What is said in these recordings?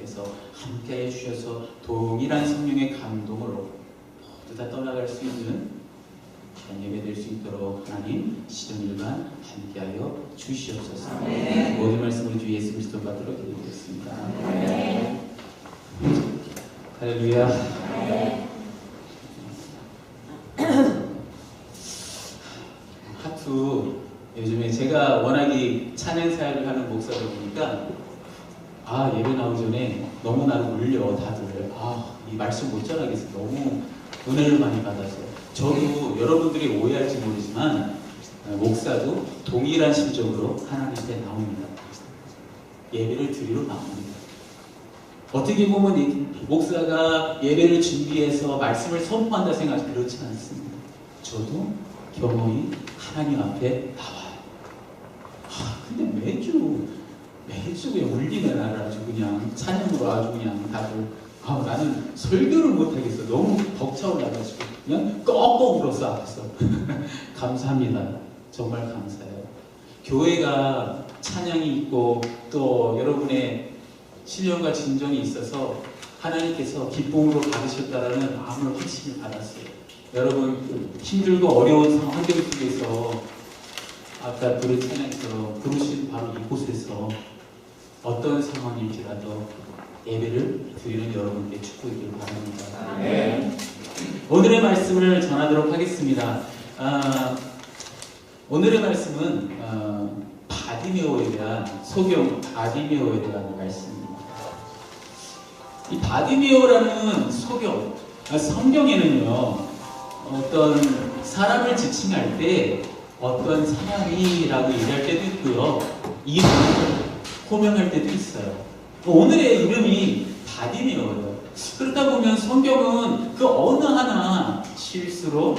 하나님께서 함께 해주셔서 동일한 성령의 감동으로 모두 다 떠나갈 수 있는 귀한 예배 될 수 있도록 하나님 시전일반 함께하여 주시옵소서. 모든 말씀을 주 예수 그리스도 받도록 기도드리겠습니다. 할렐루야. 하투 요즘에 제가 워낙에 찬양 사역을 하는 목사다 보니까 예배 나오기 전에 너무 나를 울려 다들 이 말씀 못 전하겠어. 너무 은혜를 많이 받아서 저도 여러분들이 오해할지 모르지만 목사도 동일한 심정으로 하나님 앞에 나옵니다. 예배를 드리러 나옵니다. 어떻게 보면 이 목사가 예배를 준비해서 말씀을 선포한다 생각하지 그렇지 않습니다. 저도 겸허히 하나님 앞에 나와요. 근데 매주 그냥 울리네 나를 아주 그냥 찬양으로 아주 그냥 다들 나는 설교를 못하겠어. 너무 벅차올라가지고 그냥 꺽꺽 울었어 앞에서. 감사합니다. 정말 감사해요. 교회가 찬양이 있고 또 여러분의 신령과 진정이 있어서 하나님께서 기쁨으로 받으셨다라는 마음을 확신을 받았어요. 여러분 힘들고 어려운 환경 속에서 아까 부른 찬양에서 부르신 바로 이곳에서 어떤 상황일지라도 예배를 드리는 여러분께 축복이길 바랍니다. 네. 오늘의 말씀을 전하도록 하겠습니다. 오늘의 말씀은 바디메오에 대한 소경 바디메오에 대한 말씀입니다. 이 바디메오라는 소경 성경에는요 어떤 사람을 지칭할 때 어떤 사람이라고 얘기할 때도 있고요 이름을 호명할 때도 있어요. 오늘의 이름이 바디메오예요. 그러다 보면 성경은 그 어느 하나 실수로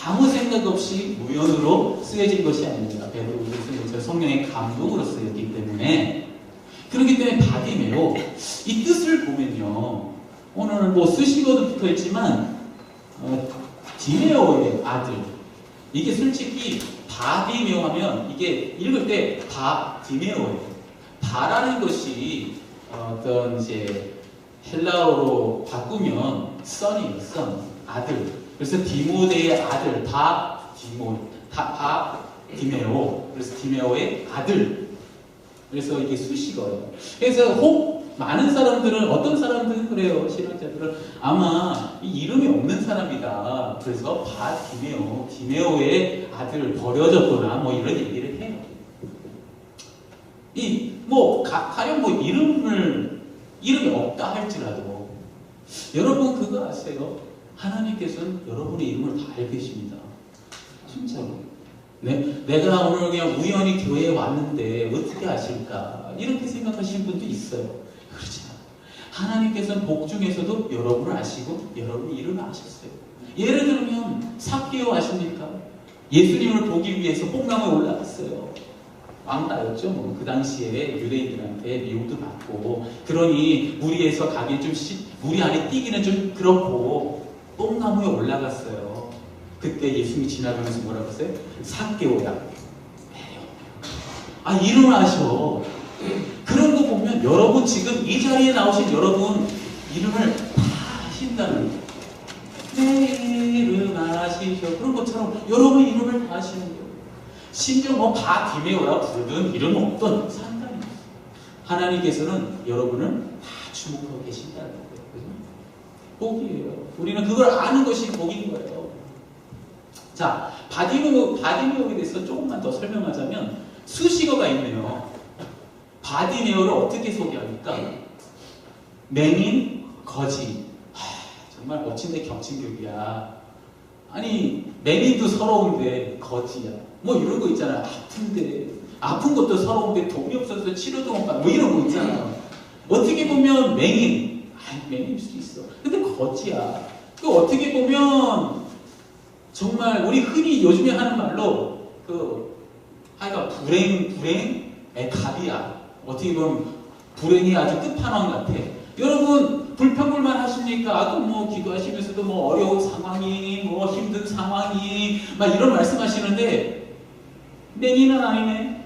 아무 생각 없이 우연으로 쓰여진 것이 아닙니다. 베드로서 성령의 감동으로 쓰였기 때문에 그렇기 때문에 바디메오 이 뜻을 보면요 오늘은 뭐 수식어도 붙어 있지만 디메오의 아들 이게 솔직히 바디메오 하면 이게 읽을 때 바디메오예요. 바라는 것이 어떤 이제 헬라어로 바꾸면 son이에요. son 아들. 그래서 디모데의 아들 바디메오 그래서 디메오의 아들. 그래서 이게 수식어예요. 그래서 많은 사람들은 어떤 사람들은 그래요. 신학자들은 아마 이 이름이 없는 사람이다. 그래서 디메오의 아들 버려졌거나 뭐 이런 얘기를 해요. 가령 이름이 없다 할지라도 여러분 그거 아세요? 하나님께서는 여러분의 이름을 다 알고 계십니다. 진짜로. 내가 오늘 그냥 우연히 교회에 왔는데 어떻게 아실까? 이렇게 생각하시는 분도 있어요. 그렇지 않아요. 하나님께서는 복 중에서도 여러분을 아시고 여러분의 이름을 아셨어요. 예를 들면 삭개오 아십니까? 예수님을 보기 위해서 뽕나무에 올라갔어요. 왕따였죠. 그 당시에 유대인들한테 미움도 받고 그러니 무리해서 가기 무리 안에 뛰기는 좀 그렇고 뽕나무에 올라갔어요. 그때 예수님이 지나가면서 뭐라고 했어요? 삭개오야. 이름을 아셔. 그런 거 보면 여러분 지금 이 자리에 나오신 여러분 이름을 다 아신다는 거예요. 내 이름 아시죠? 그런 것처럼 여러분 이름을 다 아시는 거예요. 심지어 바디메오라 부르든 이름 없던 상관이 없어요. 하나님께서는 여러분을 다 주목하고 계신다는 거예요. 복이에요. 우리는 그걸 아는 것이 복인 거예요. 자, 바디메오에 대해서 조금만 더 설명하자면 수식어가 있네요. 바디메오를 어떻게 소개합니까? 맹인, 거지. 정말 멋진데 겹친격이야. 아니 맹인도 서러운데 거지야. 뭐 이런 거 있잖아요. 아픈 것도 서러운데 돈이 없어서 치료도 못 받고 뭐 이런 거 있잖아요. 어떻게 보면 맹인일 수도 있어. 근데 거지야. 그 어떻게 보면 정말 우리 흔히 요즘에 하는 말로 하여간 불행의 갑이야. 어떻게 보면 불행이 아주 끝판왕 같아. 여러분 불평불만 하십니까? 아까 기도하시면서도 어려운 상황이 힘든 상황이 막 이런 말씀하시는데 맹인은 아니네.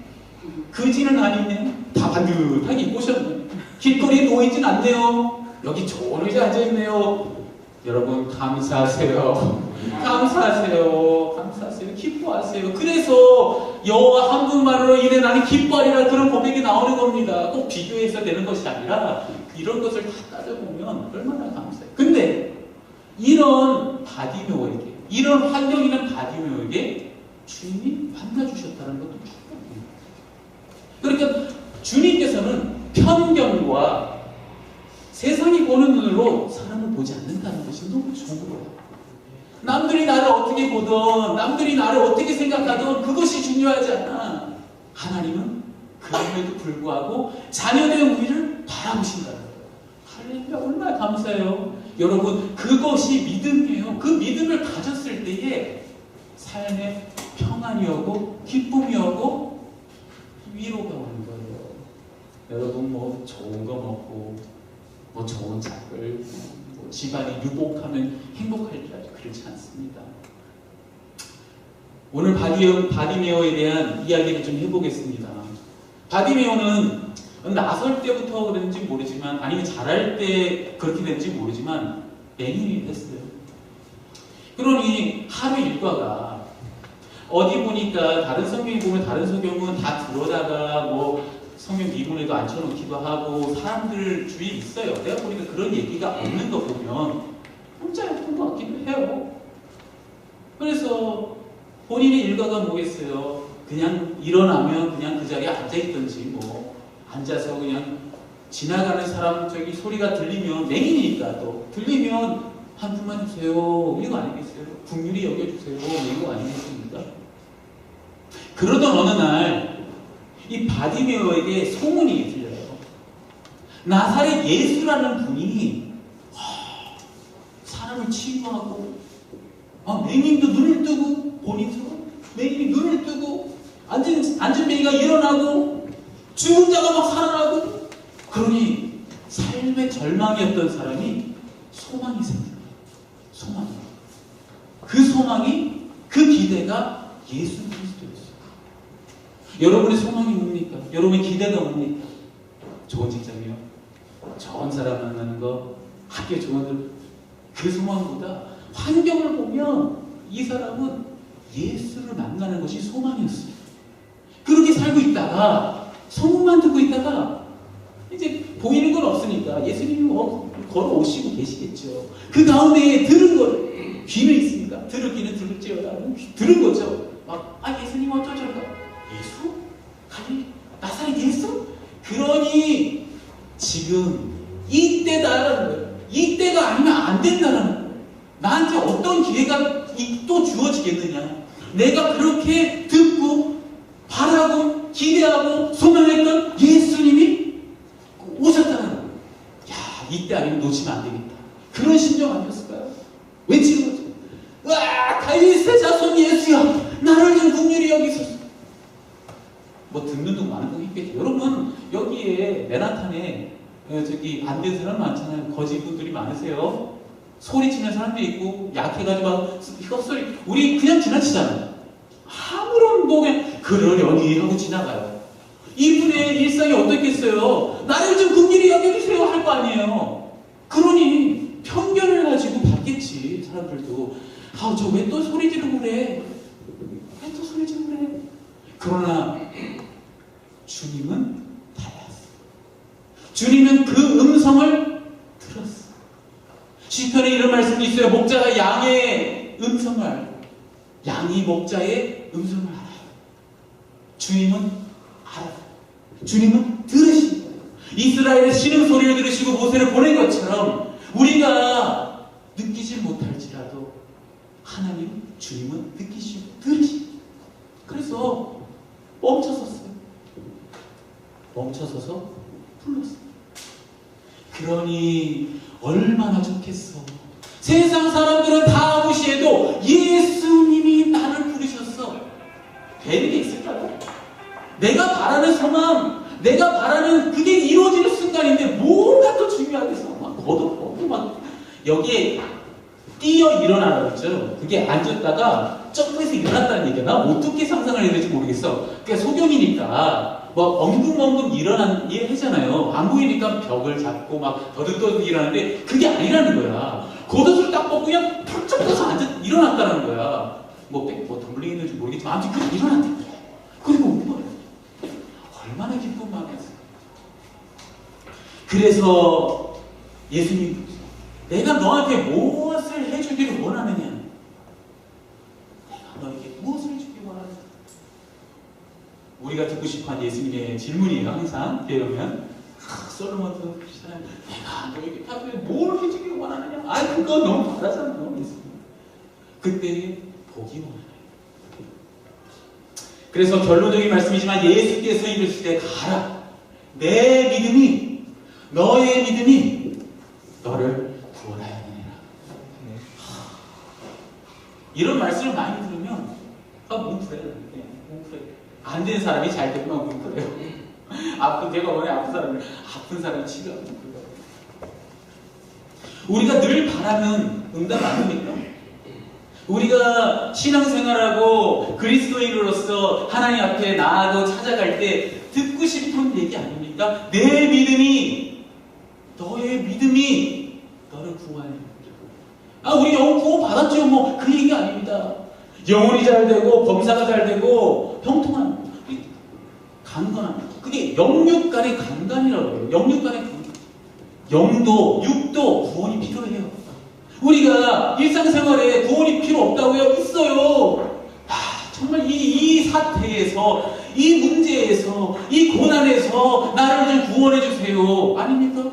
거지는 아니네. 다 반듯하게 꼬셨네. 길거리에 누워있진 않네요. 여기 좋은 의자에 앉아있네요. 여러분 감사하세요. 감사하세요. 감사하세요. 기뻐하세요. 그래서 여호와 한 분만으로 인해 나는 기뻐하리라 그런 고백이 나오는 겁니다. 꼭 비교해서 되는 것이 아니라 이런 것을 다 따져보면 얼마나 감사해요. 근데 이런 바디메오에게, 이런 환경 있는 바디메오에게 주님이 만나주셨다는 것도 중요합니다. 그러니까 주님께서는 편견과 세상이 보는 눈으로 사람을 보지 않는다는 것이 너무 좋은 거예요. 남들이 나를 어떻게 보든, 남들이 나를 어떻게 생각하든 그것이 중요하지 않아. 하나님은 그럼에도 불구하고 자녀된 우리를 바라보신다는 거예요. 할렐루야, 얼마나 감사해요. 여러분, 그것이 믿음이에요. 그 믿음을 가졌을 때에 삶에 평안이 오고 기쁨이 오고 위로가 오는 거예요. 여러분, 뭐 좋은 거 먹고 뭐 좋은 작을, 뭐 집안이 유복하면 행복할 줄 알죠. 그렇지 않습니다. 오늘 바디메오에 대한 이야기를 좀 해보겠습니다. 바디메오는 나설 때부터 그랬는지 모르지만, 아니면 자랄 때 그렇게 됐는지 모르지만 맹인이 됐어요. 그러니 하루 일과가 어디 보니까 다른 성경에 보면 다른 성경은 다 들어다가 뭐 성경 미문에도 앉혀놓기도 하고 사람들 주위에 있어요. 내가 보니까 그런 얘기가 없는 거 보면 혼자였던 것 같기도 해요. 그래서 본인의 일과가 뭐겠어요? 그냥 일어나면 그냥 그 자리에 앉아있던지, 뭐 앉아서 그냥 지나가는 사람 저기 소리가 들리면, 맹인이니까 또 들리면 한 분만 주세요, 이거 아니겠어요? 국률이 여겨주세요, 이거 아니겠습니까? 그러던 어느 날 이 바디메오에게 소문이 들려요. 나사렛 예수라는 분이 사람을 치유하고, 맹인도 눈을 뜨고, 본인처럼 맹인이 눈을 뜨고, 앉은 맹이가 일어나고, 죽은 자가 막 살아나고, 그러니 삶의 절망이었던 사람이 소망이 생겨요. 소망이. 그 소망이, 그 기대가 예수 그리스도였어요. 여러분의 소망이 뭡니까? 여러분의 기대가 뭡니까? 좋은 직장이요, 좋은 사람 만나는 거, 학교 좋은, 그 소망보다 환경을 보면 이 사람은 예수를 만나는 것이 소망이었어요. 그렇게 살고 있다가 소문만 듣고 있다가 이제 보이는 건 없으니까 예수님이 걸어오시고 계시겠죠. 그 가운데 들은 걸, 귀는 있으니까 들을 귀는 들을지어다 들은 거죠. 막 예수님 어쩌저쩌다, 예수? 나사렛 예수? 그러니 지금 이때다라는 거예요. 이때가 아니면 안 된다라는 거예요. 나한테 어떤 기회가 또 주어지겠느냐. 내가 그렇게 듣고 바라고 기대하고 소망했던 예수님이 오셨다는 거예요. 야, 이때 아니면 놓치면 안 되겠다. 그런 심정 아니었을까요? 외치는 거죠. 와, 다윗의 자손 예수야, 나를 좀 긍휼히 여기소서. 뭐 듣는 둥 마는 둥 있겠죠. 여러분, 여기에 맨하탄에 저기 안 된 사람 많잖아요. 거지 분들이 많으세요. 소리치는 사람도 있고, 약해가지고 막 헛소리, 우리 그냥 지나치잖아요. 아무런 뭐 그냥 그러려니 하고 지나가요. 이분의 일상이 어떻겠어요? 나를 좀 긍휼히 여겨주세요 할 거 아니에요. 그러니 편견을 가지고 받겠지. 사람들도 저 왜 또 소리 지르고 그래? 왜 또 소리 지르고 그래? 그러나 주님은 달랐어요. 주님은 그 음성을 들었어요. 시편에 이런 말씀이 있어요. 목자가 양의 음성을 알고, 양이 목자의 음성을 알아요. 주님은 알아요. 주님은 들으신 거예요. 이스라엘의 신음소리를 들으시고 모세를 보낸 것처럼 우리가 느끼지 못할지라도 하나님, 주님은 느끼시고 들으시고, 그래서 멈춰섰어요. 멈춰서서 불렀어요. 그러니 얼마나 좋겠어. 세상 사람들은 다 무시해도 예수님이 나를 부르셨어. 되는 게 있을까요? 내가 바라는 소망, 내가 바라는 그게 이루어지는 순간인데 뭐가 또 중요하겠어. 막 걷어먹고 막 여기에 뛰어 일어나라고 했죠. 그게 앉았다가 점프해서 일어났다는 얘기야. 나 어떻게 상상을 해야 될지 모르겠어. 그러니까 소경이니까 뭐 엉금엉금 일하잖아요. 안 보이니까 벽을 잡고 막 더듬더듬 일하는데 그게 아니라는 거야. 겉옷을 딱 벗고 그냥 펄쩍 펴서 일어났다는 거야. 뭐 덤블링 있는지 모르겠지만 아무튼 그냥 일어났대. 그리고 온 거예요. 얼마나 기쁜 마음이었어요. 그래서 예수님, 내가 너한테 무엇을 해주기를 원하느냐? 내가 너에게 무엇을 해주기를 원하느냐? 우리가 듣고 싶어하는 예수님의 질문이에요. 항상 배우면 솔로몬도 그러시잖아요. 내가 너에게 하루에 뭘 해주기를 원하느냐? 아, 그거 너무 바라잖아요. 예수님. 그때 복이 원하나요? 그래서 결론적인 말씀이지만 예수께서 이르시되 가라. 내 믿음이, 너의 믿음이 너를 구원하였느니라. 이런 말씀을 많이 들으면 뭉클해요. 안 되는 사람이 잘 되면 뭉클해요. 제가 원래 아픈 사람이 치료 안 뭉클해요. 우리가 늘 바라는 응답 아닙니까? 우리가 신앙생활하고 그리스도인으로서 하나님 앞에 나아가고 찾아갈 때 듣고 싶은 얘기 아닙니까? 내 믿음이, 너의 믿음이 너를 구원해. 우리 영혼 구원 받았죠. 뭐 그 얘기 아닙니다. 영혼이 잘 되고 범사가 잘 되고 형통한 강건한, 그게 영육 간의 강간이라고 해요. 영육 간의 강간. 영도, 육도 구원이 필요해요. 우리가 일상생활에 구원이 필요 없다고요? 있어요. 정말 이 사태에서, 이 문제에서, 이 고난에서 나를 좀 구원해 주세요. 아닙니까?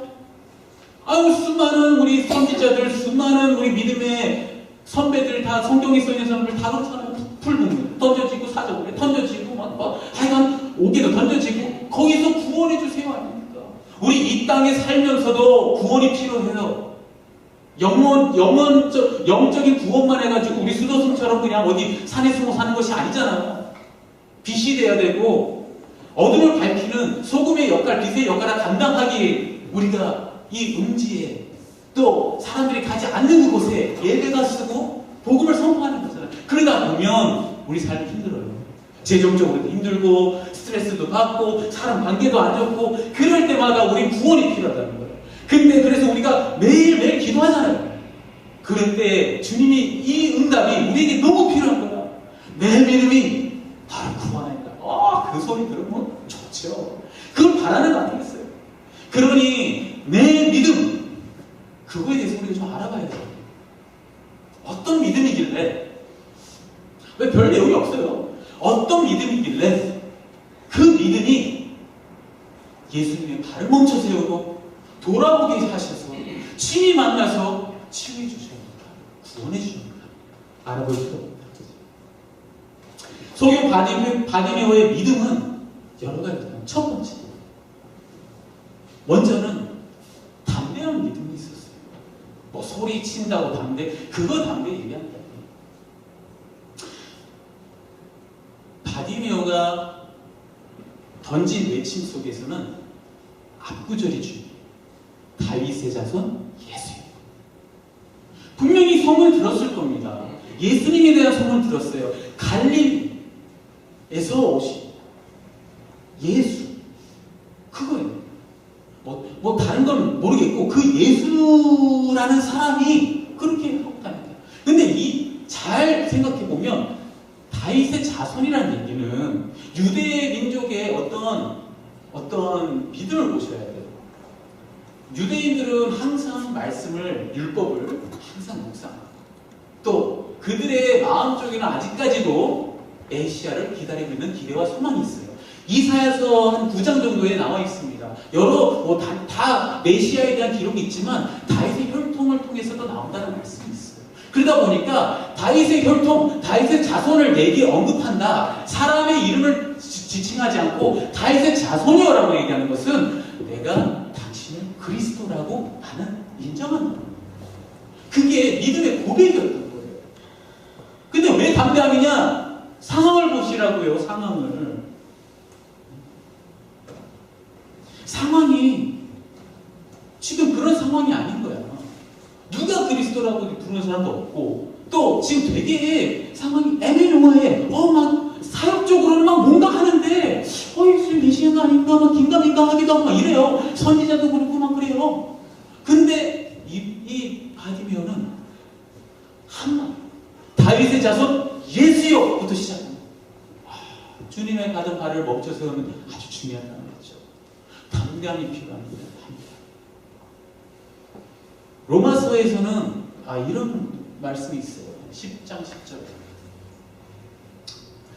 수많은 우리 선지자들, 수많은 우리 믿음의 선배들, 다 성경에 써있는 사람들 다 그렇잖아요. 풀 던져지고 사정에 던져지고 하여간 옥에도 던져지고 거기서 구원해 주세요. 아닙니까? 우리 이 땅에 살면서도 구원이 필요해요. 영적인 구원만 해가지고 우리 수도승처럼 그냥 어디 산에 숨어 사는 것이 아니잖아요. 빛이 돼야 되고 어둠을 밝히는 소금의 역할, 빛의 역할을 감당하기 우리가 이 음지에 또 사람들이 가지 않는 그곳에 예배가 쓰고 복음을 선포하는 거잖아요. 그러다 보면 우리 삶이 힘들어요. 재정적으로도 힘들고 스트레스도 받고 사람 관계도 안 좋고 그럴 때마다 우리 구원이 필요하다는 거예요. 근데 그래서 우리가 매일매일 기도하잖아요. 그럴 때 주님이 이 응답이 우리에게 너무 필요한 거야. 내 믿음이 나를 구원하니까. 그 소리 들으면 좋죠. 그걸 바라는 거 아니겠어요? 그러니 내 믿음, 그거에 대해서 우리가 좀 알아봐야 돼요. 어떤 믿음이길래, 왜 별 내용이 없어요. 어떤 믿음이길래 그 믿음이 예수님의 발을 멈춰 세우고 돌아오게 하셔서 친히 만나서 치유해 주십니까? 구원해 주십니까? 알아볼 필요가 없다. 소경 바디메오의 믿음은 여러 가지입니다. 첫 번째, 먼저는 담대한 믿음이 있었어요. 소리 친다고 그거 담대 얘기하는 게 아니에요. 바디메오가 던진 외침 속에서는 앞구절이 중요해요. 다윗의 자손 예수님. 분명히 소문 들었을 겁니다. 예수님에 대한 소문 들었어요. 갈릴리에서 오신 예수, 그거예요. 다른 건 모르겠고 그 예수라는 사람이 그렇게 하고 다닙니다. 근데 잘 생각해 보면 다윗의 자손이라는 얘기는 유대 민족의 어떤 믿음을 보셔야 돼요. 유대인들은 항상 말씀을, 율법을 항상 묵상하고 또 그들의 마음속에는 아직까지도 메시아를 기다리고 있는 기대와 소망이 있어요. 이사야서 한 9장 정도에 나와 있습니다. 다 메시아에 대한 기록이 있지만 다윗의 혈통을 통해서도 나온다는 말씀이 있어요. 그러다 보니까 다윗의 혈통, 다윗의 자손을 내게 언급한다. 사람의 이름을 지칭하지 않고 다윗의 자손이여라고 얘기하는 것은 내가 당신을 그리스도라고 나는 인정한다. 그게 믿음의 고백이었던 거예요. 근데 왜 담대함이냐? 상황을 보시라고요. 상황이 지금 그런 상황이 아닌 거야. 누가 그리스도라고 부르는 사람도 없고 또 지금 되게 상황이 애매모호해. 막 사역적으로는 막 뭔가 하는데 하는데 예수님 메시아가 아닌가 막 긴가민가 하기도 하고 막 이래요. 선지자도 그렇고 막 그래요. 근데 이 바디메오는 한마디 다윗의 자손 예수여부터 시작합니다. 주님의 가던 발을 멈춰 세우는 아주 중요한 단어였죠. 담대함이 필요합니다. 로마서에서는 이런 말씀이 있어요. 10장 10절에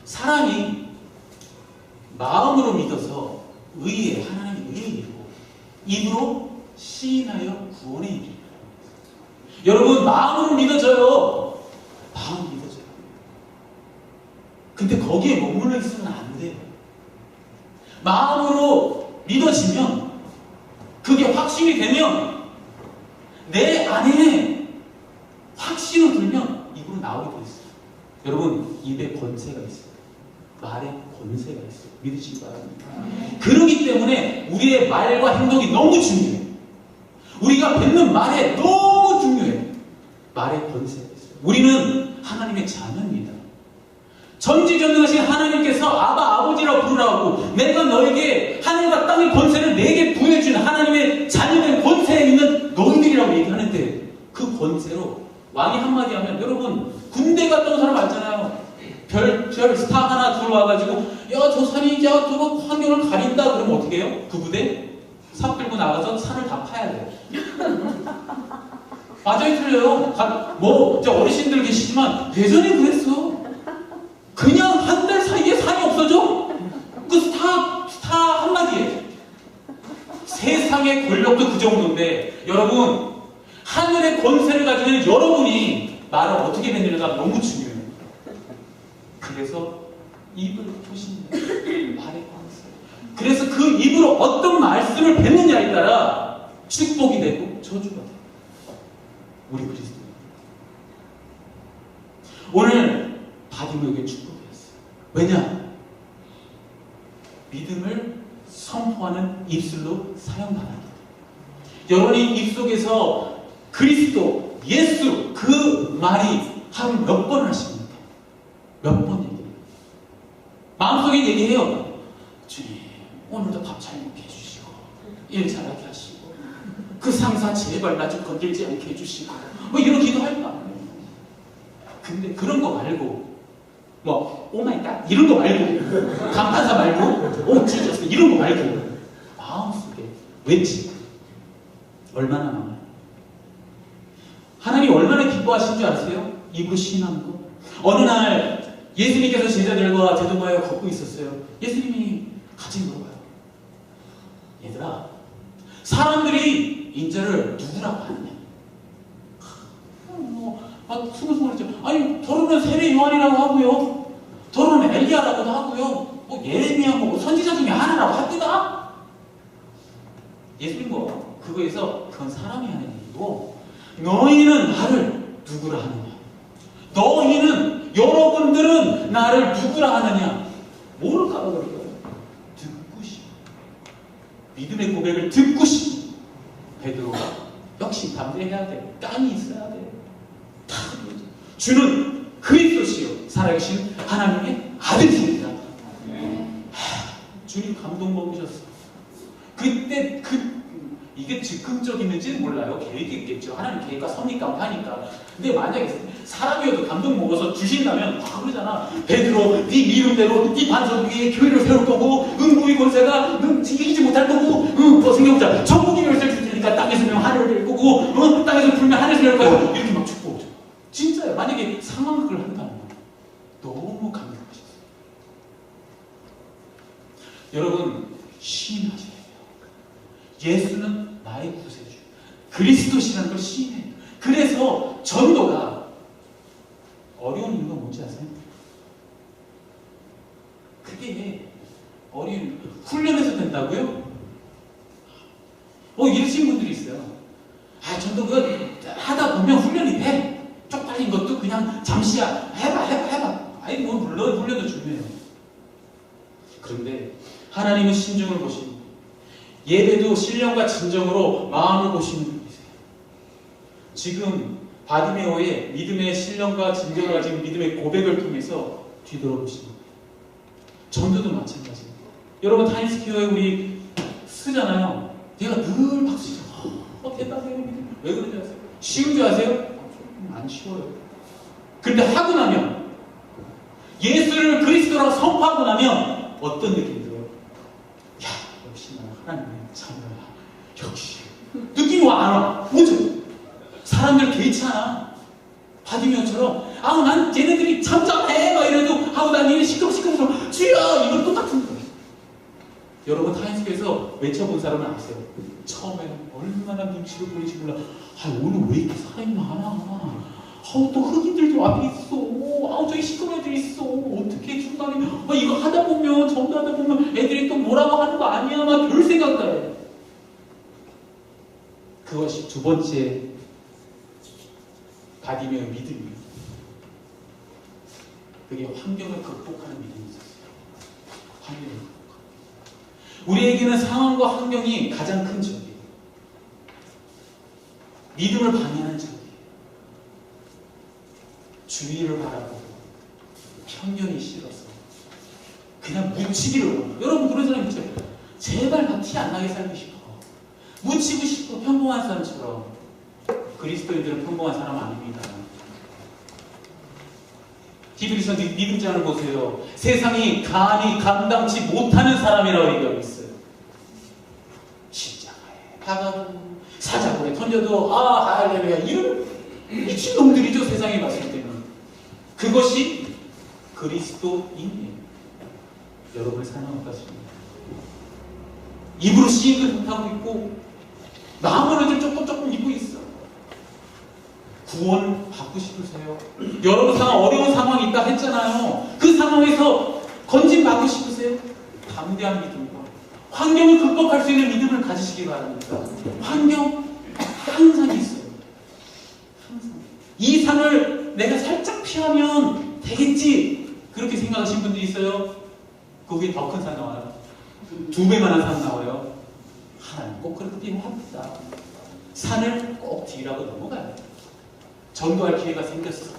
사람이 마음으로 믿어서 의에 하나님의 의에 이르고 입으로 시인하여 구원에 이르리라. 여러분 마음으로 믿어져요. 마음 믿어져요. 근데 거기에 머물러 있으면 안 돼요. 마음으로 믿어지면 그게 확신이 되면 내 안에 확신을 들면 입으로 나오게 돼 있어요. 여러분 입에 권세가 있어요. 말에 권세가 있어요. 믿으시기 바랍니다. 그러기 때문에 우리의 말과 행동이 너무 중요해요. 우리가 뱉는 말에 너무 중요해요. 말에 권세가 있어요. 우리는 하나님의 자녀입니다. 전지전능하신 하나님께서 아버지라고 부르라고 내가 너에게 하늘과 땅의 권세를 내게 부여해준 하나님의 자녀된 권세에 있는 너희들이라고 얘기하는데 그 권세로 왕이 한마디 하면 여러분 군대 갔다 온 사람 알잖아요. 별 스타 하나 들어와가지고 야 저 산이 저거 환경을 가린다 그러면 어떻게 해요? 그 부대 삽 들고 나가서 산을 다 파야 돼요. 맞아요 틀려요. 저 어르신들 계시지만 예전에 그랬어. 그냥 한 달 사이에 산이 없어져. 그 스타 한마디에 세상의 권력도 그 정도인데 여러분 하늘의 권세를 가지고 있는 여러분이 말을 어떻게 뱉느냐가 너무 중요해요. 그래서 입을 조심해. 말에 관세. 그래서 그 입으로 어떤 말씀을 뱉느냐에 따라 축복이 되고 저주가 돼요. 우리 그리스도인. 오늘 바디메오에게 축복이었어요. 왜냐? 믿음을 선포하는 입술로 사용당합니다. 여러분이 입속에서 그리스도, 예수 그 말이 하루 몇 번 하십니까? 몇 번 얘기해요? 마음속에 얘기해요. 주님 오늘도 밥 잘 먹게 해주시고 일 잘하게 하시고 그 상사 제발 나 좀 건들지 않게 해주시고 뭐 이런 기도할 거 아니에요. 근데 그런 거 말고 오마이갓 이런 거 말고 감탄사 말고 오 지저스 이런 거 말고 마음속에 외치고 얼마나 많아요. 하나님 얼마나 기뻐하신 줄 아세요? 입으로 시인하는 거. 어느 날 예수님께서 제자들과 제동하여 걷고 있었어요. 예수님이 같이 물어봐요. 얘들아 사람들이 인자를 누구라고 하느냐? 막 스물스물했죠. 아니 더러면 세례 요한이라고 하고요. 더러면 엘리야라고도 하고요. 예레미야 선지자 중에 하나라고 합니다. 예수님 그거에서 그건 사람이 하는 일이고 너희는 나를 누구라 하느냐? 너희는 여러분들은 나를 누구라 하느냐? 뭐를 깔아버릴까요? 듣고 싶어. 믿음의 고백을 듣고 싶어. 베드로가 역시 담대해야 돼. 깡이 있어야 돼. 주는 그리스도시요 살아계신 하나님의 아들이십니다. 주님 감동 먹으셨어. 그때 이게 즉흥적이는지는 몰라요. 계획이 있겠죠. 하나님 계획과 섭리 가운데 하니까. 근데 만약에 사람이어도 감동 먹어서 주신다면 그러잖아. 베드로 네 이름대로 네 반석 위에 교회를 세울 거고 응고의 권세가 이기지 못할 거고 생각해보자. 천국의 열쇠를 줄 테니까 땅에서 풀면 하늘을 낼 거고 땅에서 풀면 하늘에서 낼 거야. 이렇게 막 축복하죠. 진짜요. 만약에 상황극을 한다면 너무 감격하셨어요. 여러분 시인하셔야 돼요. 예수는 나의 구세주 그리스도시라는 걸 시인해요. 그래서 전도가 어려운 이유가 뭔지 아세요? 그게 어려운 훈련해서 된다고요? 이러신 분들이 있어요. 전도 하다 보면 훈련이 돼. 쪽팔린 것도 그냥 잠시야. 해봐. 물론 훈련도 중요해요. 그런데 하나님은 신중을 보시고 예배도 신령과 진정으로 마음을 보시는 분이세요. 지금 바디메오의 믿음의 신령과 진정을 가진 믿음의 고백을 통해서 뒤돌아보시는 거예요. 전도도 마찬가지. 여러분 타임스퀘어에 우리 쓰잖아요. 내가 늘 박수쳐. 대단해요. 왜 그런지 아세요? 쉬운 줄 아세요? 안 쉬워요. 근데 하고 나면 예수를 그리스도라고 선포하고 나면 어떤 느낌이 들어요? 야, 역시 나 하나님의 자녀야. 역시 느낌이 와 안 와? 뭐죠? 사람들 개의치 않아. 바디메오처럼 난 쟤네들이 잠잠해 막 이래도 하고 다니는 시끄럽시끄러워. 주여! 이건 똑같은 거예요. 여러분 타임스퀘어에서 외쳐본 사람은 아세요? 처음에는 얼마나 눈치를 보이지 몰라. 오늘 왜 이렇게 사람이 많아? 또 흑인들도 앞에 있어. 저기 시끄러운 애들 있어. 어떻게 중간에 이거 하다 보면 전도하다 보면 애들이 또 뭐라고 하는 거 아니야? 막 별 생각 다 해. 그것이 두 번째 바디메오의 믿음이에요. 그게 환경을 극복하는 믿음이 있었어요. 환경을 극복하는. 우리에게는 상황과 환경이 가장 큰 적이에요. 믿음을 방해하는 적이에요. 주위를 바라보고 편견이 싫어서 그냥 묻히기를 원해요. 여러분 그런 사람 있죠? 제발 나 티 안 나게 살고 싶어. 묻히고 싶어. 평범한 사람처럼. 그리스도인들은 평범한 사람 아닙니다. 히브리서 믿음장을 보세요. 세상이 감히 감당치 못하는 사람이라고 얘기하고 있어요. 십자가에 박아도 사자굴에 던져도 할렐루야 이런 미친놈들이죠. 세상에 봤을 때는. 그것이 그리스도인이에요. 여러분의 삶은 어떠십니까? 입으로 시인을 못하고 있고 남은 애들 조금 입고 있어. 구원 받고 싶으세요? 여러분 어려운 상황이 있다 했잖아요. 그 상황에서 건진 받고 싶으세요? 담대한 믿음과 환경을 극복할 수 있는 믿음을 가지시기 바랍니다. 환경 항상 있어요. 항상. 이 산을 내가 살짝 피하면 되겠지 그렇게 생각하신 분들이 있어요. 그 위에 더 큰 산 나와요. 2배만한 산 나와요. 하나님 꼭 그렇게 합니다. 산을 꼭 뒤라고 넘어가요. 전도할 기회가 생겼어.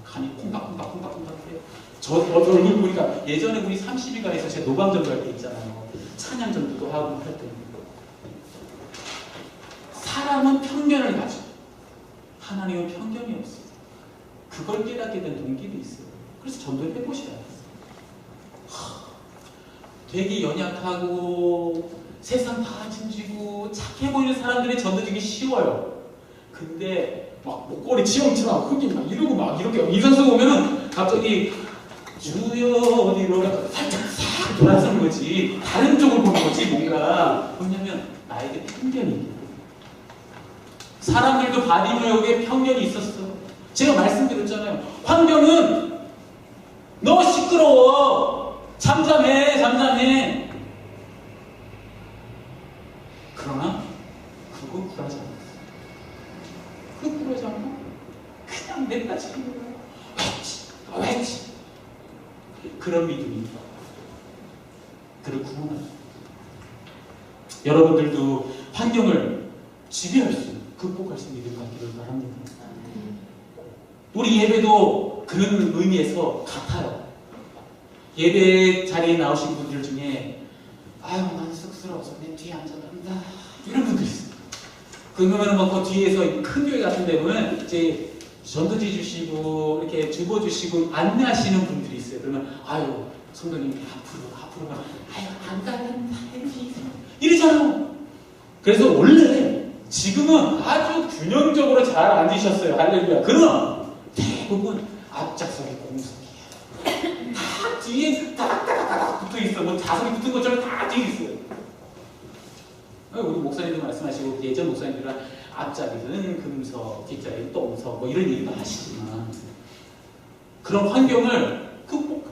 간이 콩닥콩닥해요. 저 얼굴 보니까 예전에 우리 32가에서 제가 노방전도 할 때 있잖아요. 찬양전도도 하고 할 때. 사람은 편견을 가져. 하나님은 편견이 없어요. 그걸 깨닫게 된 동기도 있어요. 그래서 전도를 해보셔야 돼요. 되게 연약하고 세상 다 짐지고 착해 보이는 사람들의 전도되기 쉬워요. 근데 막 목걸이 치렁치렁 흑인 막 이러고 막 이렇게 인상 쓰고 오면은 갑자기 주여 어디로 살짝 싹 돌아서는 거지. 다른 쪽을 보는 거지 뭔가. 왜냐면 나에게 편견이 있기 때문에. 사람들도 바디메오에 편견이 있었어. 제가 말씀드렸잖아요. 환경은 너 시끄러워. 잠잠해. 그러나 그거 굴하지 않았어. 그거 굴하지 않아? 그냥 내가 지키는 거야. 왜지? 그런 믿음이 그를 구원하죠. 여러분들도 환경을 지배할 수 있는 극복할 수 있는 믿음 갖기를 바랍니다. 우리 예배도 그런 의미에서 같아요. 예배 자리에 나오신 분들 중에 난 쑥스러워서 내 뒤에 앉아간다 이런 분들이 있어요. 그러면 그 뒤에서 큰 교회 같은 데 보면 이제 전도지 주시고 이렇게 주보 주시고 안내하시는 분들이 있어요. 그러면 성도님 앞으로 안 가는다 이러잖아요. 그래서 원래 지금은 아주 균형적으로 잘 앉으셨어요. 할렐루야. 그러나 대부분 앞좌석이 공석이에요. 다 뒤에 따닥따닥 붙어있어. 뭐 자석이 붙은 것처럼 다 뒤에 있어요. 우리 목사님도 말씀하시고 예전 목사님들은 앞자리는 금석, 뒷자리는 똥석 뭐 이런 얘기도 하시지만 그런 환경을 극복합니다.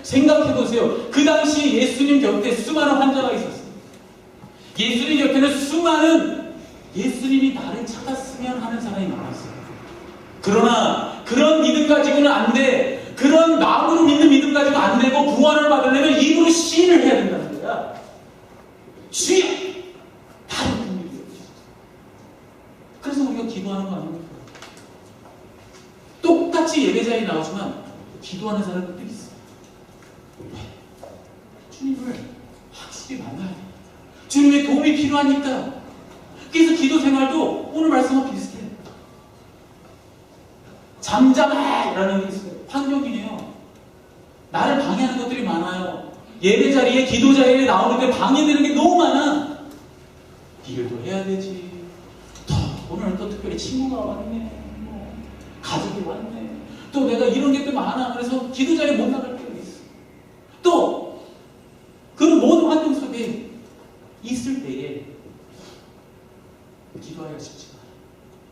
생각해보세요. 그 당시 예수님 곁에 수많은 환자가 있었어요. 예수님 곁에는 수많은 예수님이 나를 찾았으면 하는 사람이 많았어요. 그러나 그런 믿음 가지고는 안 돼. 그런 마음으로 믿는 믿음 가지고 안 되고 구원을 받으려면 입으로 시인을 해야 된다는 거야. 주여! 바로 그 일이에요. 그래서 우리가 기도하는 거 아닙니까? 똑같이 예배자에 나오지만 기도하는 사람들도 있어요. 왜? 주님을 확실히 만나야 돼요. 주님의 도움이 필요하니까. 그래서 기도 생활도 오늘 말씀과 비슷해요. 잠잠해! 라는 게 있어요. 환경이에요. 나를 방해하는 것들이 많아요. 예배 자리에, 기도 자리에 나오는데 방해되는 게 너무 많아. 일도 해야 되지. 오늘 또 특별히 친구가 왔네. 가족이 왔네. 또 내가 이런 게 또 많아. 그래서 기도 자리에 못 나갈 때가 있어. 또 그런 모든 환경 속에 있을 때에 기도하기가 쉽지 않아요.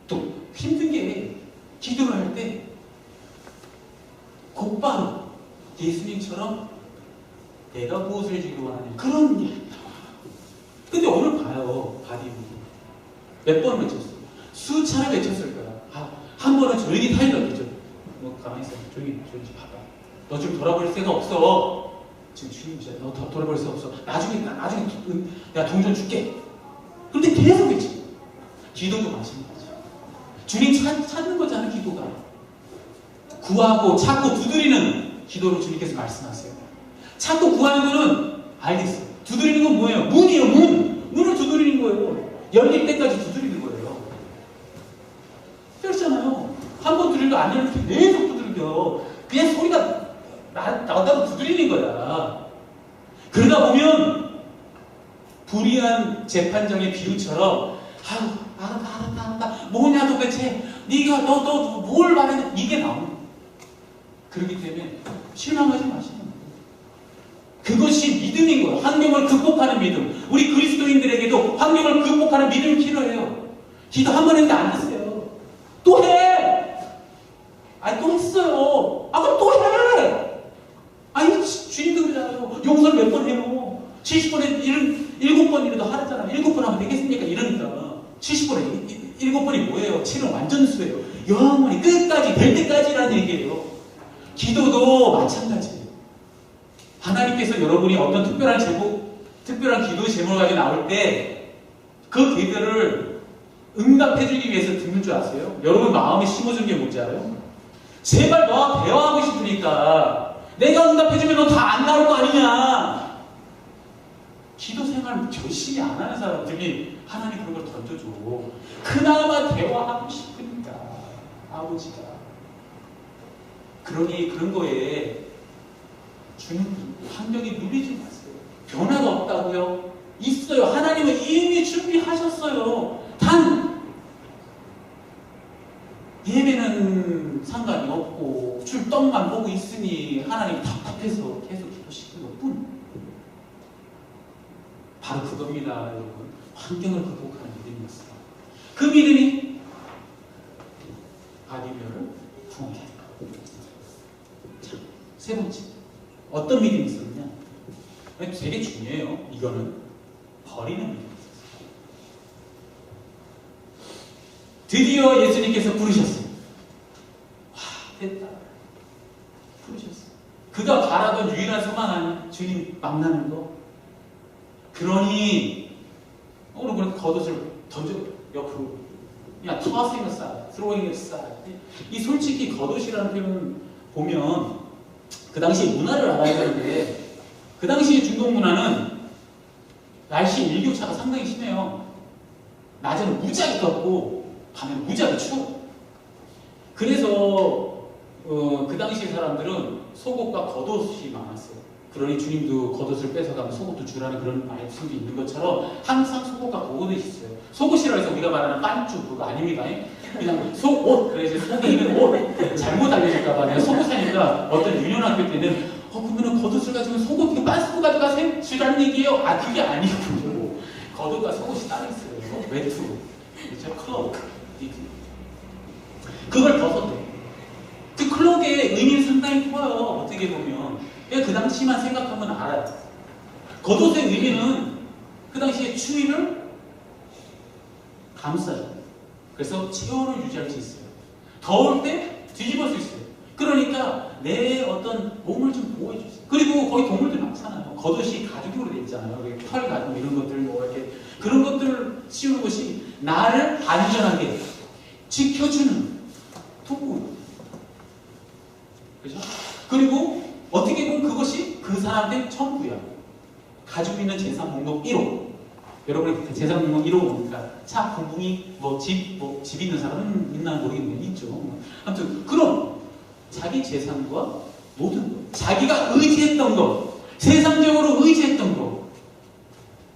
또 힘든 게 기도를 할 때 곧바로 예수님처럼 내가 무엇을 해주기 원하냐 그런 이야기 나와요. 근데 오늘 봐요. 바디부 몇 번 외쳤어요. 수차례 외쳤을 거야. 한 번은 조용히 타일러겠죠. 너 가만히 있어. 조용히 봐봐. 너 지금 돌아볼 새가 없어. 지금 주님이야. 너 돌아볼 새 없어. 나중에 내가 동전 줄게. 그런데 계속 외쳐. 기도도 마찬가지야. 주님 찾는 거잖아. 기도가. 구하고 찾고 두드리는 기도로 주님께서 말씀하세요. 찾고 구하는 거는 알겠어요. 두드리는 건 뭐예요? 문이에요. 문을 두드리는 거예요. 열릴 때까지 두드리는 거예요. 그렇잖아요. 한 번 두드리고 안 열릴 때 계속 두드려. 그냥 소리가 나왔다고 두드리는 거야. 그러다 보면 불의한 재판장의 비유처럼 알았다. 뭐냐 도대체 네가 너 뭘 말했냐 이게 나오는 거야. 그렇기 때문에 실망하지 마시는 거예요. 그것이 믿음인 거예요. 환경을 극복하는 믿음. 우리 그리스도인들에게도 환경을 극복하는 믿음이 필요해요. 기도 한 번 했는데 안 됐어요. 또 해! 아니 또 했어요. 그럼 또 해! 아니 주님도 그러잖아요. 용서를 몇 번 해요. 70번에 7번이라도 하랬잖아요. 7번 하면 되겠습니까? 이러니까 70번에 7번이 뭐예요? 7은 완전수예요. 영원히 끝까지 될 때까지라는 얘기예요. 기도도 마찬가지예요. 하나님께서 여러분이 어떤 특별한 기도 제목을 가지고 나올 때 그 기도를 응답해주기 위해서 듣는 줄 아세요? 여러분 마음에 심어준 게 뭔지 알아요? 제발 너와 대화하고 싶으니까 내가 응답해주면 너 다 안 나올 거 아니냐. 기도 생활 열심히 안 하는 사람들이 하나님 그런 걸 던져줘. 그나마 대화하고 싶으니까 아버지가. 그러니 그런 거에 주는 환경이 눌리지 마세요. 변화가 없다고요? 있어요. 하나님은 이미 준비하셨어요. 단 예배는 상관이 없고 출떡만 보고 있으니 하나님 답답해서 계속 기도시키는 것뿐. 바로 그겁니다, 여러분. 환경을 극복하는 믿음이었어요. 그 믿음이 바디별을 통해. 자, 세 번째. 어떤 믿음이 있었느냐? 되게 중요해요. 이거는 버리는 믿음이 있었어요. 드디어 예수님께서 부르셨어요. 와, 됐다. 부르셨어요. 그가 바라던 유일한 소망 아니야? 주님 만나는 거. 그러니 오늘 그렇게 겉옷을 던져 옆으로 야, tossing aside, throwing aside. 이 솔직히 겉옷이라는 표현 보면 그 당시 문화를 알아야 되는데 그 당시 중동 문화는 날씨 일교차가 상당히 심해요. 낮에는 무지하게 덥고 밤에는 무지하게 추워. 그래서 그 당시 사람들은 속옷과 겉옷이 많았어요. 그러니 주님도 겉옷을 뺏어가면 속옷도 주라는 그런 말씀도 있는 것처럼 항상 속옷과 겉옷이 있어요. 속옷이라 해서 우리가 말하는 빤쭈 그거 아닙니다. 그냥 속옷. 그래서 속에 있는 옷 잘못 알려질까봐 내가 속옷 사니까 어떤 유년 학교 때는 그러면 겉옷을 가지고 속옷 빤스도 가져가세요? 주라는 얘기예요? 그게 아니고 겉옷과 속옷이 따로 있어요. 외투, 그렇죠? 클로크, 그걸 벗었대. 그 클로크의 의미는 상당히 커요. 어떻게 보면 그 당시만 생각하면 알아요. 겉옷의 의미는 그 당시에 추위를 감싸요. 그래서 체온을 유지할 수 있어요. 더울 때 뒤집을 수 있어요. 그러니까 내 어떤 몸을 좀 보호해 주세요. 그리고 거기 동물들 많잖아요. 겉옷이 가죽으로 돼 있잖아요. 털 가죽 이런 것들 뭐 이렇게 그런 것들을 씌우는 것이 나를 안전하게 지켜주는 도구. 그죠? 사람한테 천부야. 가지고 있는 재산 목록 1호. 여러분이 재산 목록 1호 보니까 차, 공공이, 집 있는 사람은 있나 모르겠는데 있죠. 아무튼 그럼 자기 재산과 모든 것, 자기가 의지했던 것, 세상적으로 의지했던 것,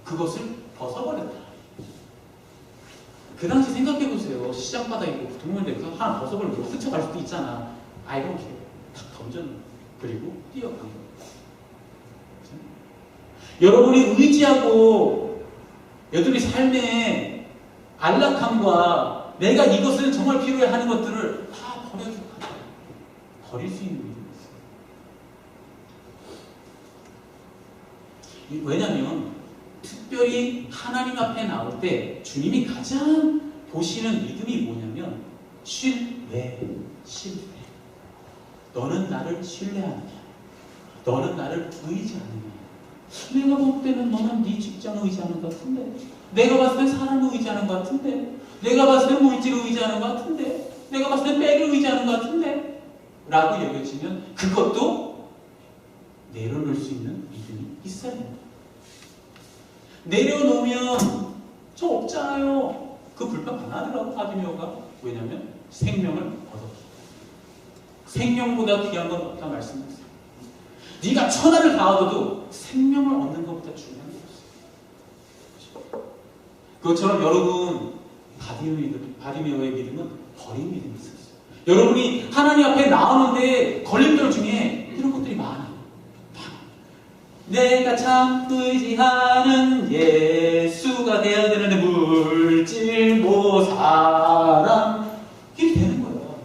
그것을 벗어버렸다. 그 당시 생각해보세요. 시장 바닥에 있고 동물들 그 하나 벗어버리면 흩쳐갈 수도 있잖아. 이렇게 탁 던져놓은. 그리고 뛰어간 거예요. 여러분이 의지하고 여러분이 삶의 안락함과 내가 이것은 정말 필요해 하는 것들을 다 버려주고 버릴 수 있는 믿음이 있어요. 왜냐하면 특별히 하나님 앞에 나올 때 주님이 가장 보시는 믿음이 뭐냐면 신뢰. 너는 나를 신뢰하느냐? 너는 나를 의지하느냐? 내가 볼 때는 너는 네 직장을 의지하는 것 같은데, 내가 봤을 땐 사람을 의지하는 것 같은데, 내가 봤을 땐 물질을 의지하는 것 같은데, 내가 봤을 땐 백을 의지하는 것 같은데 라고 여겨지면 그것도 내려놓을 수 있는 믿음이 있어야 됩니다. 내려놓으면 저 없잖아요. 그 불평 안 하더라고 바디메오가. 왜냐하면 생명을 얻었기. 생명보다 귀한 건 없다 말씀드렸어요. 네가 천하를 다 얻어도 생명을 얻는 것보다 중요한 게 없어요. 그것처럼 여러분 바디메오의 믿음은 버린 믿음이 있었어요. 여러분이 하나님 앞에 나오는데 걸림돌 중에 이런 것들이 많아요. 내가 참 의지하는 예수가 되어야 되는데 물질, 사람 이게 되는 거예요.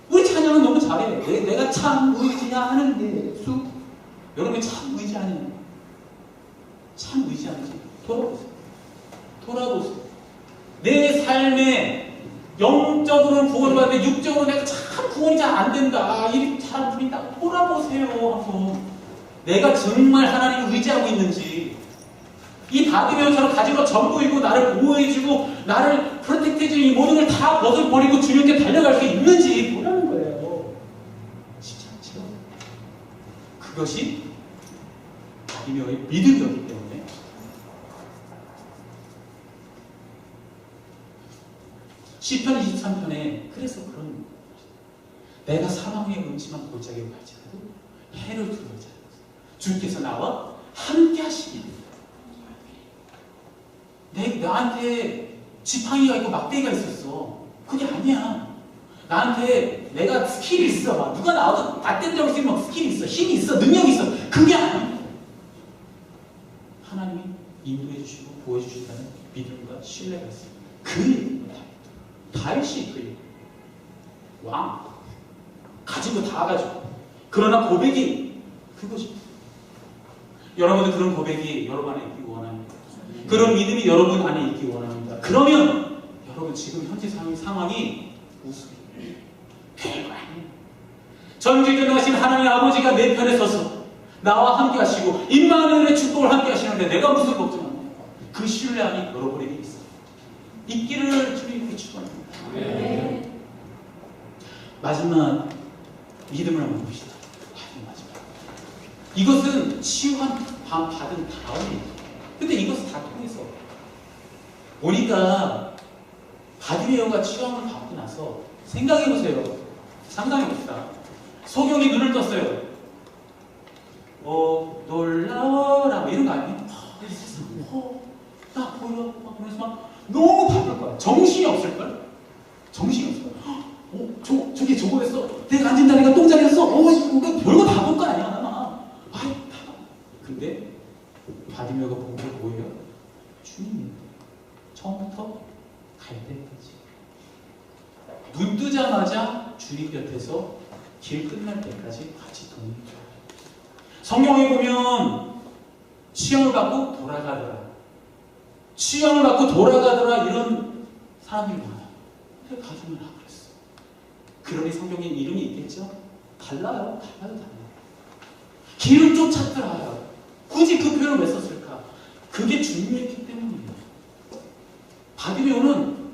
우리 찬양은 너무 잘해. 내가 참 의지하는 예수. 여러분이 참 의지하는 참 의지하는지 돌아보세요. 내 삶에 영적으로는 구원을 받는데 육적으로 내가 참 구원이 잘 안 된다. 일이 잘 안 풀린다. 돌아보세요. 한번. 내가 정말 하나님을 의지하고 있는지, 이 바디메오처럼 가진 것 전부이고 나를 보호해주고 나를 프로텍트해주는 이 모든 걸 다 벗어버리고 주님께 달려갈 수 있는지 보라는 거예요. 쉽지 않죠? 그것이 바디메오의 믿음이었기 때문에 시편 23편에 그래서 그런 내가 사망의 음침한 골짜기로 갈지라도 해를 두려워하지 주께서 나와 함께 하시니 나한테 지팡이가 있고 막대기가 있었어. 그게 아니야. 나한테 내가 스킬이 있어. 누가 나와도 맞댄다고 쓰면 스킬이 있어. 힘이 있어. 능력이 있어. 그게 아니야. 하나님이 인도해 주시고 보호해 주신다는 믿음과 신뢰가 있어요. 그 얘기입니다. 다윗이 그 얘기. 왕. 가진 거 다 가지고. 그러나 고백이 그것입니다. 여러분도 그런 고백이 여러분 안에 있기 원합니다. 그런 믿음이 여러분 안에 있기 원합니다. 그러면 여러분 지금 현재 상황이 우습게 별거 아니에요. 전지전능하신 하나님 아버지가 내 편에 서서 나와 함께 하시고 임마누엘의 축복을 함께 하시는데 내가 무슨 걱정하냐. 그 신뢰함이 여러분에게 있어요. 있기를 주님께 축원합니다. 네. 마지막 믿음을 한번 봅시다. 이것은 치유한 받은 다음에, 근데 이것을 다 통해서 보니까 바디메오가 치유함을 받고 나서 생각해보세요. 상상해봅시다. 소경이 눈을 떴어요. 놀라워라 뭐 이런 거 아니에요? 나 보여? 그래서 막 너무 바쁠 거야. 정신이 없을걸? 정신이 없을 거야. 저기 저거 했어. 내가 앉은 자리가 똥자리였어. 이거 별거 다 볼 거 아니야. 근데 바디메오가 본 게 뭐예요? 주님입니다. 처음부터 갈 때까지. 눈 뜨자마자 주님 곁에서 길 끝날 때까지 같이 동행해요. 성경에 보면 치유를 받고 돌아가더라. 치유를 받고 돌아가더라 이런 사람들이 많아요. 근데 가슴을 하고 그랬어. 그러니 성경에 이름이 있겠죠? 달라요. 길을 쫓았더라. 굳이 그 표현을 왜 썼을까? 그게 중요했기 때문이에요. 바디메오는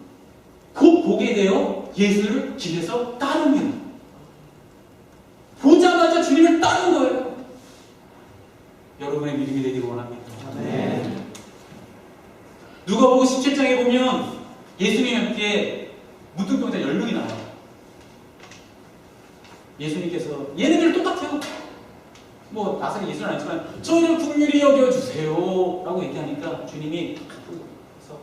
곧 보게 되어 예수를 길에서 따릅니다. 보자마자 주님을 따른 거예요. 보면 예수님께 무등병자 10명이 나와요. 예수님께서 얘네들 똑같아요. 뭐 나사렛 예수는 아니지만 저희를 긍휼히 여겨주세요 라고 얘기하니까 주님이 그래서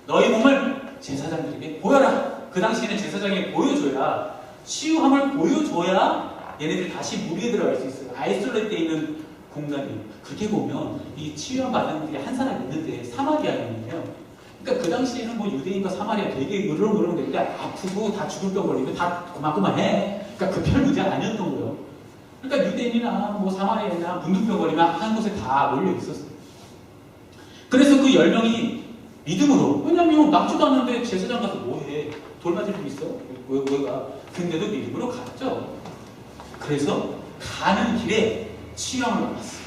너희 몸을 제사장들에게 보여라. 그 당시에는 제사장이 보여줘야, 치유함을 보여줘야 얘네들 다시 무리에 들어갈 수 있어요. 아이솔레이트 돼 있는 공간이에요. 그렇게 보면 이 치유함 받은 분들이 한 사람 있는데 사마리아인이에요. 그러니까 그 당시에는 뭐 유대인과 사마리아 되게 으르렁으르렁 되는데 아프고 다 죽을 병 걸리면 다 고만고만해. 그러니까 그 별 문제 아니었던 거예요. 그러니까 유대인이나 뭐 사마리아나 문둥병 걸리면 한 곳에 다 몰려 있었어요. 그래서 그 10명이 믿음으로, 왜냐면 낫지도 않는데 제사장 가서 뭐해? 돌 맞을 일 있어? 왜 가? 근데도 믿음으로 갔죠. 그래서 가는 길에 치유함을 받았어요.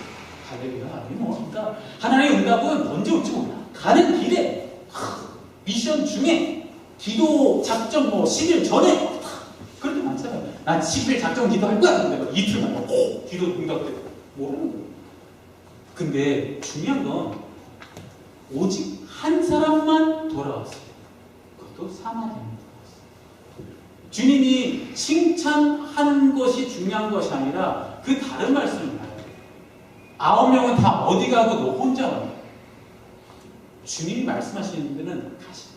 할렐루야. 그러니까 하나님의 응답은 언제 올지 몰라. 가는 길에, 미션 중에, 기도 작전 뭐 10일 전에, 그렇게 많잖아요. 난 10일 작전 기도할 거야. 근데 막 이틀만 기도 응답돼. 모르는 거예요. 근데 중요한 건 오직 한 사람만 돌아왔어요. 그것도 사마리아입니다. 주님이 칭찬하는 것이 중요한 것이 아니라 그 다른 말씀을 봐요. 9명은 다 어디 가고 너 혼자 와. 주님이 말씀하시는 데는 가시.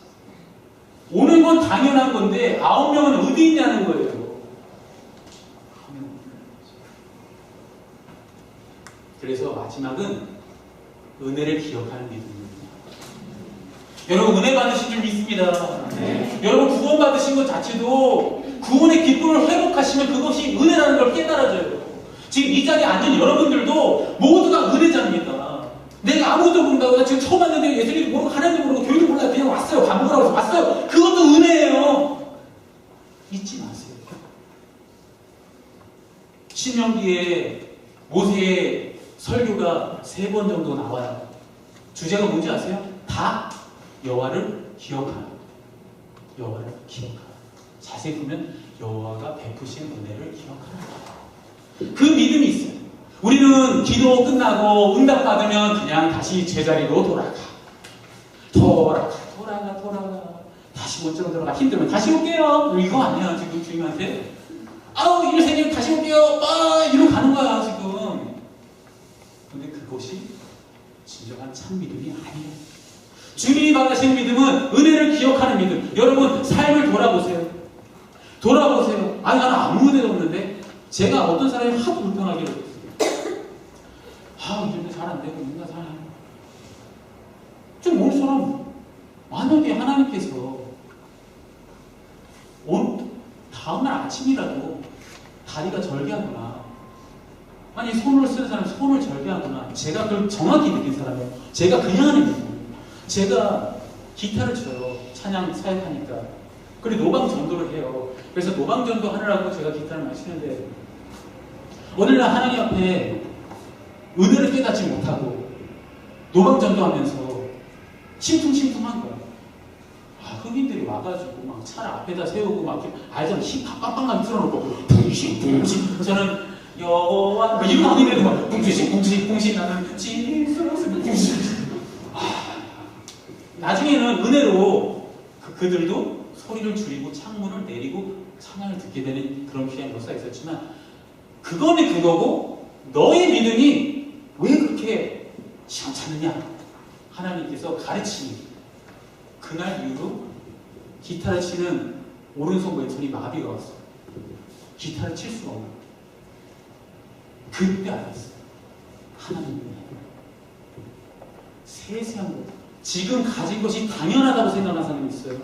오는 건 당연한 건데 9명은 어디 있냐는 거예요. 그래서 마지막은 은혜를 기억하는 믿음입니다. 여러분 은혜 받으신 줄 믿습니다. 네. 여러분 구원 받으신 것 자체도 구원의 기쁨을 회복하시면 그것이 은혜라는 걸 깨달아져요. 지금 이 자리에 앉은 여러분들도 모두가 은혜자입니다. 내가 아무것도 모른다고, 나 지금 처음 왔는데 예수님도 모르고 하나님도 모르고 교회도 몰라요. 그냥 왔어요. 밥 먹으라고 해서 왔어요. 그것도 은혜예요. 잊지 마세요. 신명기에 모세의 설교가 3번 정도 나와요. 주제가 뭔지 아세요? 다 여호와를 기억하라. 여호와를 기억하라. 자세히 보면 여호와가 베푸신 은혜를 기억하라. 그 믿음이 있어요. 우리는 기도 끝나고 응답받으면 그냥 다시 제자리로 돌아가. 다시 먼저로 들어가. 힘들면 다시 올게요. 이거 아니야 지금 주님한테. 아우 일 생기면 다시 올게요. 이러고 가는 거야 지금. 근데 그것이 진정한 참 믿음이 아니에요. 주님이 받으신 믿음은 은혜를 기억하는 믿음. 여러분 삶을 돌아보세요. 아니 나는 아무 은혜도 없는데, 제가 어떤 사람이 하도 불평하기를 이런데 잘 안 되고 뭔가 잘 안 되고. 좀 올 사람, 만약에 하나님께서 다음날 아침이라도 다리가 절개하거나, 아니 손을 쓰는 사람 손을 절개하거나, 제가 그걸 정확히 느낀 사람이에요. 제가 그냥 하는 거예요. 제가 기타를 쳐요. 찬양 사역하니까. 그리고 노방 전도를 해요. 그래서 노방 전도 하느라고 제가 기타를 많이 치는데, 어느 날 하나님 앞에 은혜를 깨닫지 못하고 노방 전도하면서 심쿵심쿵한 거야. 흑인들이 와가지고 막 차를 앞에다 세우고 막 알잖아. 힘 빵빵빵 틀어놓고 붕신 저는 여호와 이러고 하는데도 막 붕신 나는 지수 붕신. 나중에는 은혜로 그들도 소리를 줄이고 창문을 내리고 찬양을 듣게 되는 그런 귀한 역사가 있었지만, 그거는 그거고 너의 믿음이 왜 그렇게 시원찮느냐, 하나님께서 가르치니 그날 이후로 기타를 치는 오른손 왼손이 마비가 왔어요. 기타를 칠 수가 없는. 그때 알았어요. 하나님의 세세한 것, 지금 가진 것이 당연하다고 생각하는 사람이 있어요.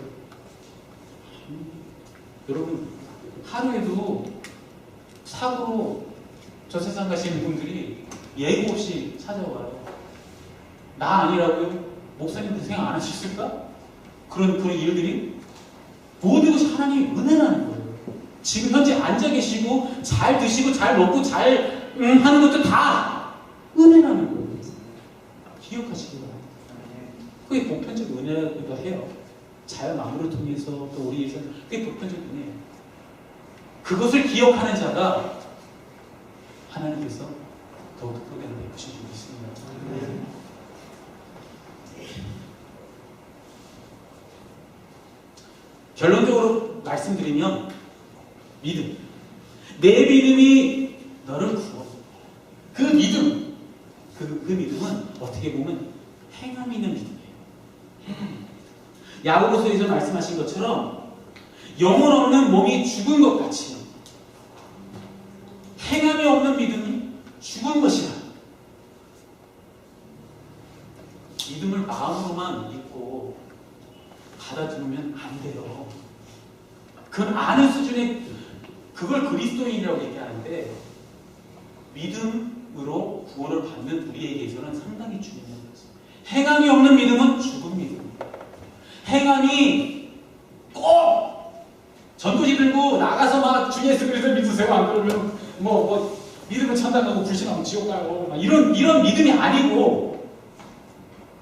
여러분 하루에도 사고로 저 세상 가시는 분들이 예고 없이 찾아와요. 나 아니라고요? 목사님도 생각 안 하셨을까? 그런 일들이 모든 것이 하나님의 은혜라는 거예요. 지금 현재 앉아 계시고 잘 드시고 잘 먹고 잘 하는 것도 다 은혜라는 거예요. 기억하시기 바랍니다. 그게 보편적 은혜라기도 해요. 자연 만물을 통해서 또 우리에서 그게 보편적 은혜예요. 그것을 기억하는 자가 하나님께서 더욱 크게 베푸신 줄이 있습니다. 결론적으로 말씀드리면 믿음. 내 믿음이 너를 구원. 그 믿음, 그 믿음은 어떻게 보면 행함 있는 믿음이에요. 야고보서에서 말씀하신 것처럼 영혼 없는 몸이 죽은 것 같이 행함이 없는 믿음이 죽은 것이다. 믿음을 마음으로만 믿고 받아들이면 안 돼요. 그건 아는 수준의 그걸 그리스도인이라고 얘기하는데 믿음으로 구원을 받는 우리에게서는 상당히 중요한 거죠. 행함이 없는 믿음은 죽은 믿음이에요. 행함이 꼭 전도지 들고 나가서 막 주 예수 그리스도 믿으세요. 안 그러면 뭐 믿으면 천당 가고 불신하면 지옥 가고 막 이런 믿음이 아니고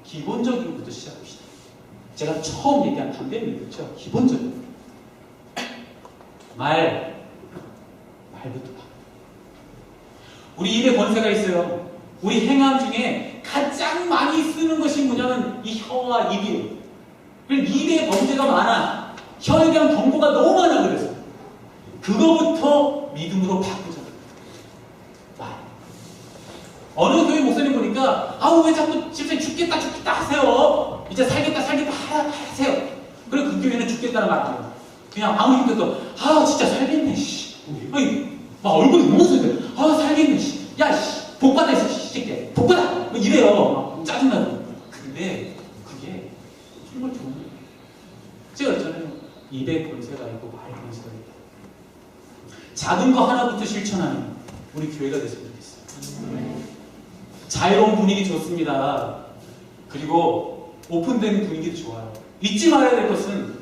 기본적인 것부터 시작합시다. 제가 처음 얘기한 반대 믿음이죠. 기본적인 말부터 우리 입에 권세가 있어요. 우리 행함 중에 가장 많이 쓰는 것이 뭐냐면 이 혀와 입이에요. 입에 범죄가 많아. 혀에 대한 경고가 너무 많아. 그래서 그거부터 믿음으로 바꾸자. 말. 어느 교회 목사님 보니까 왜 자꾸 집사님 죽겠다 하세요. 이제 살겠다 하세요. 그래 그 교회는 죽겠다는 말 안 해요. 그냥 아무 힘도 진짜 살겠네. 아니 막 얼굴이 무서운데 살겠네. 야 복 받아 있어. 새끼야 복 받아. 이래요. 막 짜증나고. 근데 그게 정말 좋은 거예요. 제가 그랬잖아요. 입에 권세가 있고 말에 권세가 있다. 작은 거 하나부터 실천하는 우리 교회가 됐으면 좋겠어요. 자유로운 분위기 좋습니다. 그리고 오픈된 분위기도 좋아요. 잊지 말아야 될 것은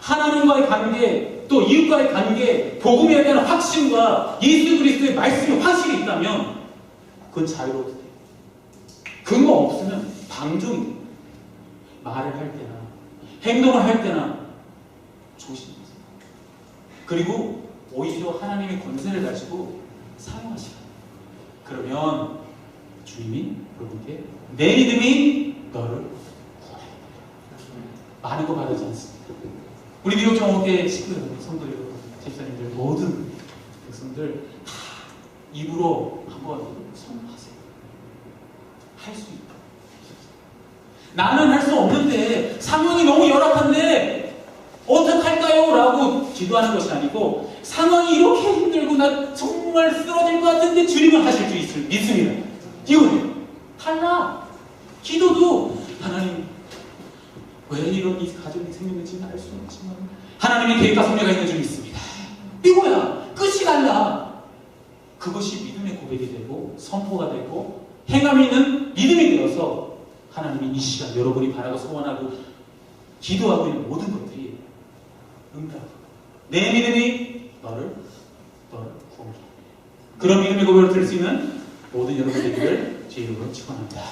하나님과의 관계, 또 이웃과의 관계, 복음에 대한 확신과 예수 그리스도의 말씀이 확실히 있다면 그건 자유로워도 돼요. 근거 없으면 방종이 돼요. 말을 할 때나 행동을 할 때나 조심하세요. 그리고 오히려 하나님의 권세를 가지고 사용하시라. 그러면 주님이 여러분께 내 믿음이 너를 구원해. 많은 거 바라지 않습니다. 우리 미국 정옥회 식구들, 성도 여러분, 집사님들, 모든 백성들 다 입으로 한번 선포하세요. 할 수 있다. 나는 할 수 없는데 상황이 너무 열악한데 어떡할까요? 라고 기도하는 것이 아니고 상황이 이렇게 힘들고 나 정말 쓰러질 것 같은데 주님은 하실 수 있을 믿습니다. 이거예요. 달라. 기도도 하나님 왜 이런 이 가정이 생겼는지는 알 수 없지만 하나님의 계획과 섭리가 있는 줄 믿습니다. 이거야. 끝이 달라. 그것이 믿음의 고백이 되고 선포가 되고 행함이 있는 믿음이 되어서 하나님이 이 시간 여러분이 바라고 소원하고 기도하고 있는 모든 것들이 응답. 내 믿음이 너를 구원해. 그런 믿음의 고백을 들을 수 있는 모든 여러분 되기를 제 이름으로 축원합니다.